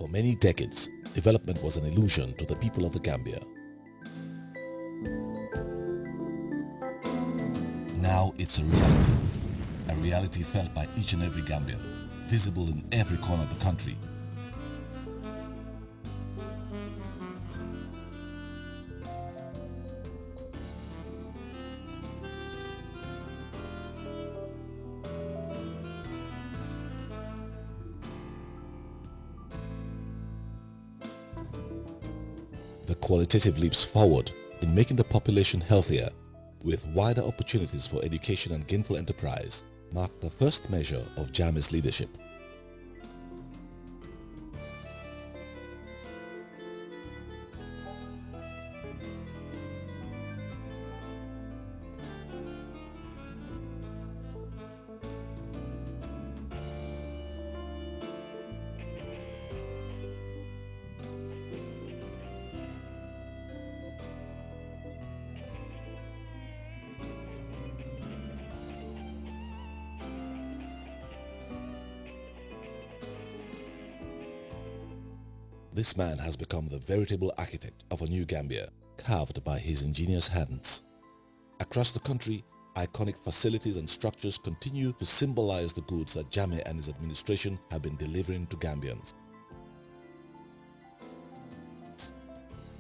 For many decades, development was an illusion to the people of the Gambia. Now it's a reality felt by each and every Gambian, visible in every corner of the country. The qualitative leaps forward in making the population healthier, with wider opportunities for education and gainful enterprise, marked the first measure of Jammeh's leadership. This man has become the veritable architect of a new Gambia, carved by his ingenious hands. Across the country, iconic facilities and structures continue to symbolize the goods that Jammeh and his administration have been delivering to Gambians.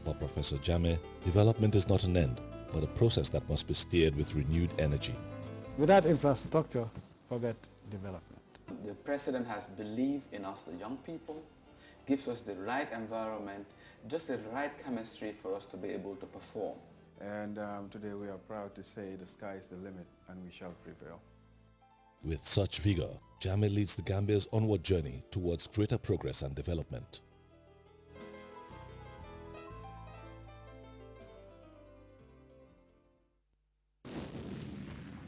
For Professor Jammeh, development is not an end, but a process that must be steered with renewed energy. Without infrastructure, forget development. The President has believed in us, the young people, gives us the right environment, just the right chemistry for us to be able to perform. And today we are proud to say the sky is the limit and we shall prevail. With such vigor, Jammeh leads the Gambia's onward journey towards greater progress and development.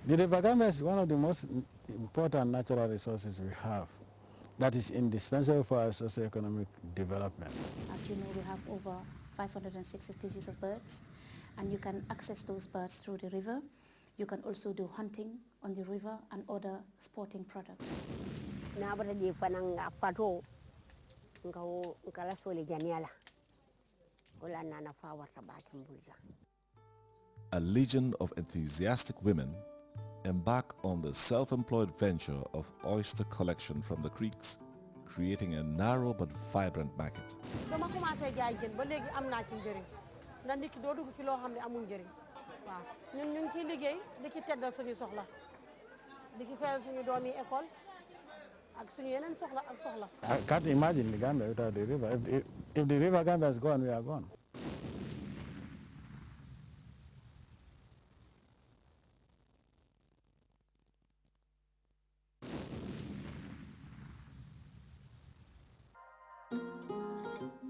The River Gambia is one of the most important natural resources we have that is indispensable for our socio-economic development. As you know, we have over 560 species of birds, and you can access those birds through the river. You can also do hunting on the river and other sporting products. A legion of enthusiastic women embark on the self-employed venture of oyster collection from the creeks, creating a narrow but vibrant market. I can't imagine the Gambia without the river. If the river Gambia is gone, we are gone.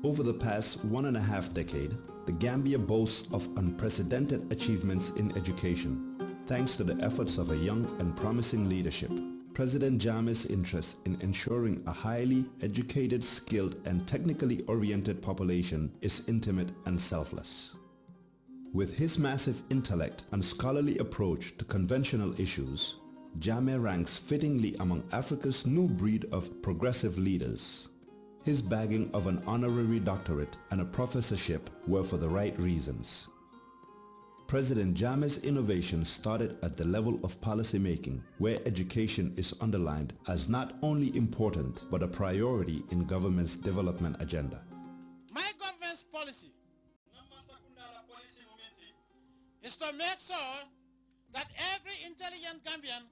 Over the past 1.5 decades, the Gambia boasts of unprecedented achievements in education, thanks to the efforts of a young and promising leadership. President Jammeh's interest in ensuring a highly educated, skilled, and technically oriented population is intimate and selfless. With his massive intellect and scholarly approach to conventional issues, Jammeh ranks fittingly among Africa's new breed of progressive leaders. His bagging of an honorary doctorate and a professorship were for the right reasons. President Jammeh's innovations started at the level of policymaking, where education is underlined as not only important but a priority in government's development agenda. My government's policy is to make sure that every intelligent Gambian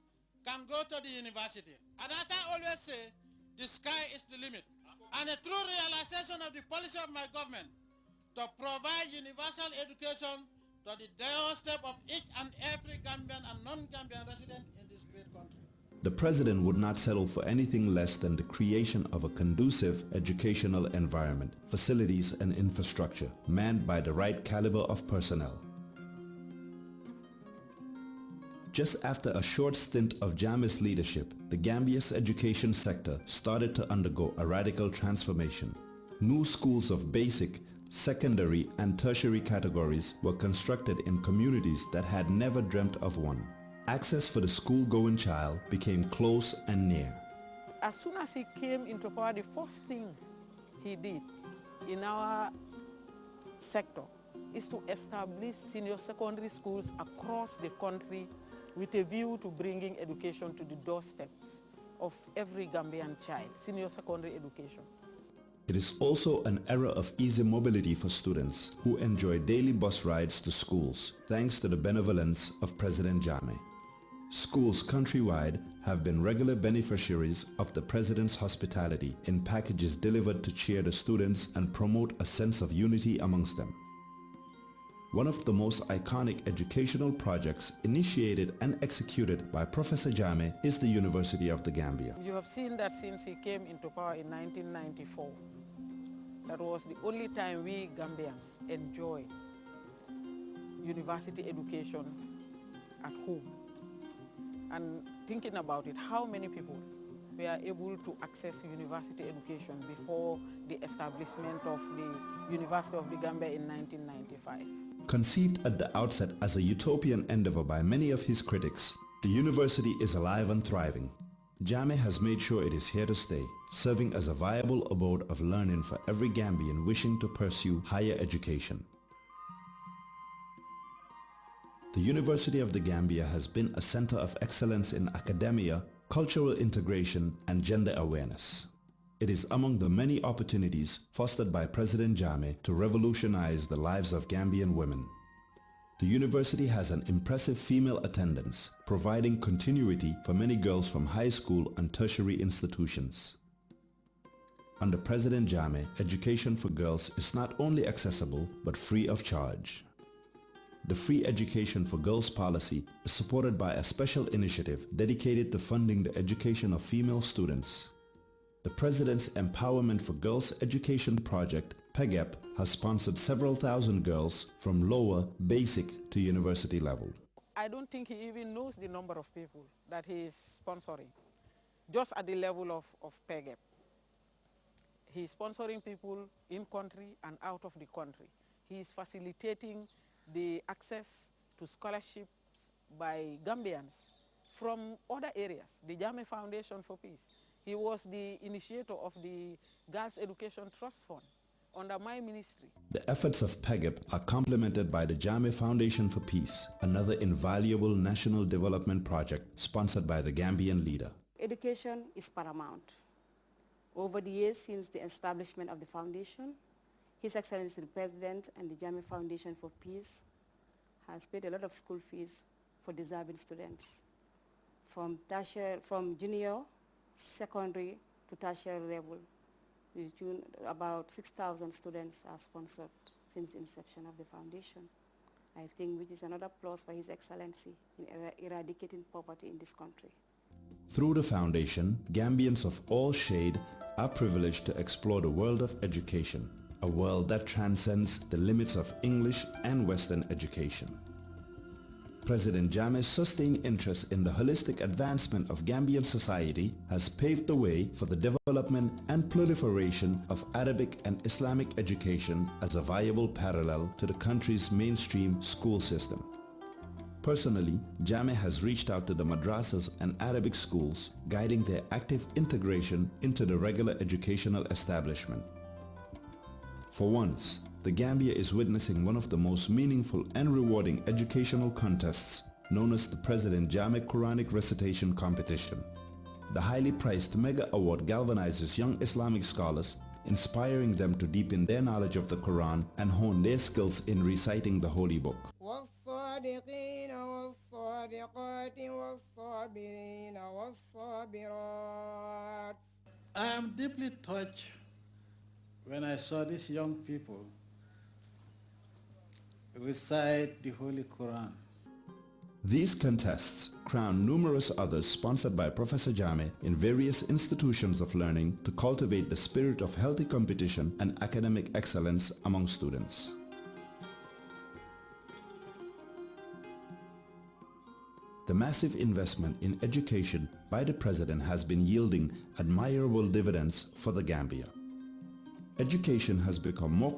can go to the university. And as I always say, the sky is the limit. And a true realization of the policy of my government to provide universal education to the doorstep of each and every Gambian and non-Gambian resident in this great country. The President would not settle for anything less than the creation of a conducive educational environment, facilities and infrastructure, manned by the right caliber of personnel. Just after a short stint of Jammeh's leadership, the Gambia's education sector started to undergo a radical transformation. New schools of basic, secondary and tertiary categories were constructed in communities that had never dreamt of one. Access for the school-going child became close and near. As soon as he came into power, the first thing he did in our sector is to establish senior secondary schools across the country with a view to bringing education to the doorsteps of every Gambian child, senior secondary education. It is also an era of easy mobility for students who enjoy daily bus rides to schools thanks to the benevolence of President Jammeh. Schools countrywide have been regular beneficiaries of the President's hospitality in packages delivered to cheer the students and promote a sense of unity amongst them. One of the most iconic educational projects initiated and executed by Professor Jammeh is the University of the Gambia. You have seen that since he came into power in 1994, that was the only time we Gambians enjoy university education at home. And thinking about it, how many people were able to access university education before the establishment of the University of the Gambia in 1995? Conceived at the outset as a utopian endeavor by many of his critics, the university is alive and thriving. Jammeh has made sure it is here to stay, serving as a viable abode of learning for every Gambian wishing to pursue higher education. The University of the Gambia has been a center of excellence in academia, cultural integration, and gender awareness. It is among the many opportunities fostered by President Jammeh to revolutionize the lives of Gambian women. The university has an impressive female attendance, providing continuity for many girls from high school and tertiary institutions. Under President Jammeh, education for girls is not only accessible but free of charge. The Free Education for Girls policy is supported by a special initiative dedicated to funding the education of female students. The President's Empowerment for Girls Education Project, PEGEP, has sponsored several thousand girls from lower, basic to university level. I don't think he even knows the number of people that he is sponsoring, just at the level of PEGEP. He is sponsoring people in country and out of the country. He is facilitating the access to scholarships by Gambians from other areas, the Jammeh Foundation for Peace. He was the initiator of the Girls Education Trust Fund under my ministry. The efforts of PEGEP are complemented by the Jammeh Foundation for Peace, another invaluable national development project sponsored by the Gambian leader. Education is paramount. Over the years since the establishment of the foundation, His Excellency the President and the Jammeh Foundation for Peace has paid a lot of school fees for deserving students. From junior, secondary to tertiary level, about 6,000 students are sponsored since the inception of the foundation. I think which is another plus for His Excellency in eradicating poverty in this country. Through the foundation, Gambians of all shade are privileged to explore the world of education, a world that transcends the limits of English and Western education. President Jammeh's sustained interest in the holistic advancement of Gambian society has paved the way for the development and proliferation of Arabic and Islamic education as a viable parallel to the country's mainstream school system. Personally, Jammeh has reached out to the madrasas and Arabic schools, guiding their active integration into the regular educational establishment. For once, the Gambia is witnessing one of the most meaningful and rewarding educational contests known as the President Jammeh Quranic Recitation Competition. The highly priced Mega Award galvanizes young Islamic scholars, inspiring them to deepen their knowledge of the Quran and hone their skills in reciting the Holy Book. I am deeply touched when I saw these young people recite the Holy Quran. These contests crown numerous others sponsored by Professor Jammeh in various institutions of learning to cultivate the spirit of healthy competition and academic excellence among students. The massive investment in education by the President has been yielding admirable dividends for the Gambia. Education has become more